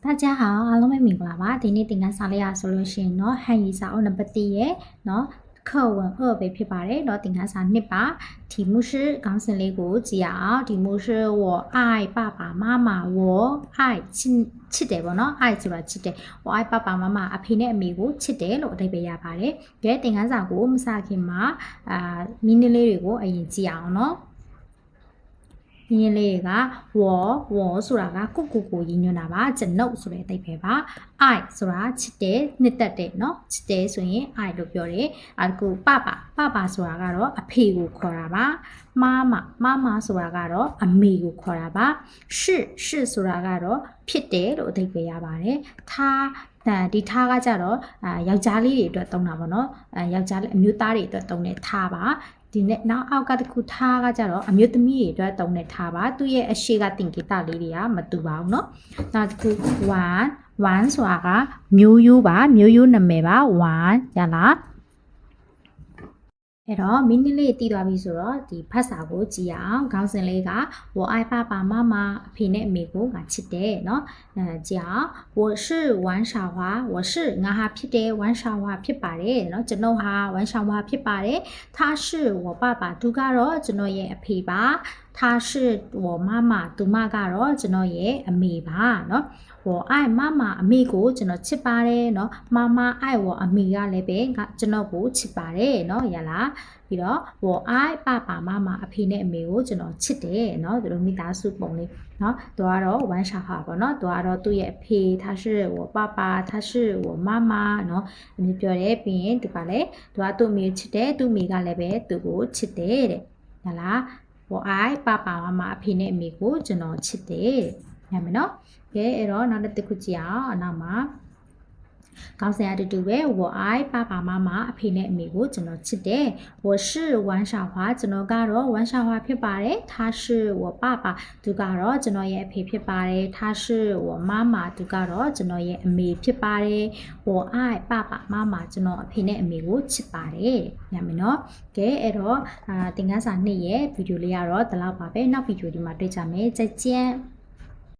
大家好，အားလုံးပဲမင်္ဂလာပါဒီနေ့သင်ခန်းစာလေးရဆိုလို့ရှိရင်เนาะဟန်ရီစာအုပ်နံပါတ်1ရဲ့เนาะ课文2ပဲဖြစ်ပါတယ်เนาะသင်ခန်းစာ2ပါ题目是ခေါင်းစဉ်လေးကိုကြည့်ရအောင်题目是我爱爸爸妈妈我爱ချစ်တယ်ပေါ့เนาะ爱ဆိုတာချစ်တယ်我爱爸爸妈妈အဖေနဲ့အမေကိုချစ်တယ်လို့အဓိပ္ပာယ်ရပါတယ်ကဲသင်ခန်းစာကိုမစခင်မှာမိနစ်လေးတွေကိုအရင်ကြည့်အောင်เนาะဒီလေးကဝဆိုတာကကိုရင်းညွှန်းတာပါကျွန်ုပ်ဆိုတဲ့အဓိပ္ပာယ်ပါအိုက်ဆိုတာချစ်တယ်နှစ်သက်တယ်เนาะချစ်တယ်ဆိုရင်အိုက်လို့ပြောတယ်အခုပပဆိုတာကတော့အဖေကိုခေါ်တာပါမမဆိုတာကတော့အမေကိုခေါ်တာပါရှဆိုတာကတော့ဖြစ်တယ်လို့အဓိပ္ပာယ်ရပါတယ်ဒီထားကကြတော့ယောက်ျားလေးတွေအတွက်သုံးတာပေါ့နော်ယောက်ျားလေးအမျိုးသားတွေအတွက်သုံးတဲ့ထားပါဒီနဲ့နောက်အောက်ကတခုထားကကြတော့အမျိုးသမီးတွေအတွက်သုံးတဲ့ထားပါသူ့ရဲ့အရှိကတင်ကိတလေးတွေကမတူပါဘူးเนาะနောက်တစ်ခု1ဆိုတာကမျိုးရိုးပါမျိုးရိုးနာမည်ပါ1ရလားအဲ့တော့မိနစ်လေးတည်သွားပြီဆိုတော့ဒီဖတ်စာကိုကြည့်ရအောင်ခေါင်းစဉ်လေးက我爱爸爸妈妈အဖေနဲ့အမေကိုငါချစ်တယ်เนาะကြည့်အောင်我是王小华我是ငါဟာဖြစ်တယ်王小华ဖြစ်ပါတယ်เนาะကျွန်တော်ဟာ王小华ဖြစ်ပါတယ်他是我爸爸သူကတော့ကျွန်တော်ရဲ့အဖေပါ他是我妈妈သူမကတော့ကျွန်တော်ရဲ့အမေပါเนาะ我爱妈妈အမေကိုကျွန်တော်ချစ်ပါတယ်เนาะ妈妈爱我အမေကလည်းပဲကျွန်တော်ကိုချစ်ပါတယ်เนาะရလားပြီးတော့我爱爸爸妈妈အဖေနဲ့အမေကိုကျွန်တော်ချစ်တယ်เนาะသူတို့မိသားစုပုံလေးเนาะသူကတော့ဝမ်းရှာဟာပေါ့เนาะသူကတော့သူ့ရဲ့အဖေ他是我爸爸他是我妈妈เนาะအမေပြောတယ်ပြီးရင်သူကလည်းသူကသူ့အမေချစ်တယ်သူ့အမေကလည်းပဲသူ့ကိုချစ်တယ်တဲ့ရလား我爱爸爸妈妈အဖေနဲ့အမေကိုကျွန်တော်ချစ်တယ်ညမယ်เนาะကဲအဲ့တော့နောက်တစ်ခုကြည့်အောင်အနောက်မှာခေါင်းစဉ်အတူတူပဲ我爱爸爸妈妈အဖေနဲ့အမေကိုကျွန်တော်ချစ်တယ်我是王小华ကျွန်တော်ကတော့王小华ဖြစ်ပါတယ်他是我爸爸သူကတော့ကျွန်တော်ရဲ့အဖေဖြစ်ပါတယ်他是我妈妈သူကတော့ကျွန်တော်ရဲ့အမေဖြစ်ပါတယ်我爱爸爸妈妈ကျွန်တော်အဖေနဲ့အမေကိုချစ်ပါတယ်ညမယ်နော်ကဲအဲ့တော့သင်ခန်းစာ2ရဲ့ဗီဒီယိုလေးကတော့ဒီလောက်ပါပဲနောက်ဗီဒီယိုဒီမှာတွေ့ကြမယ်再见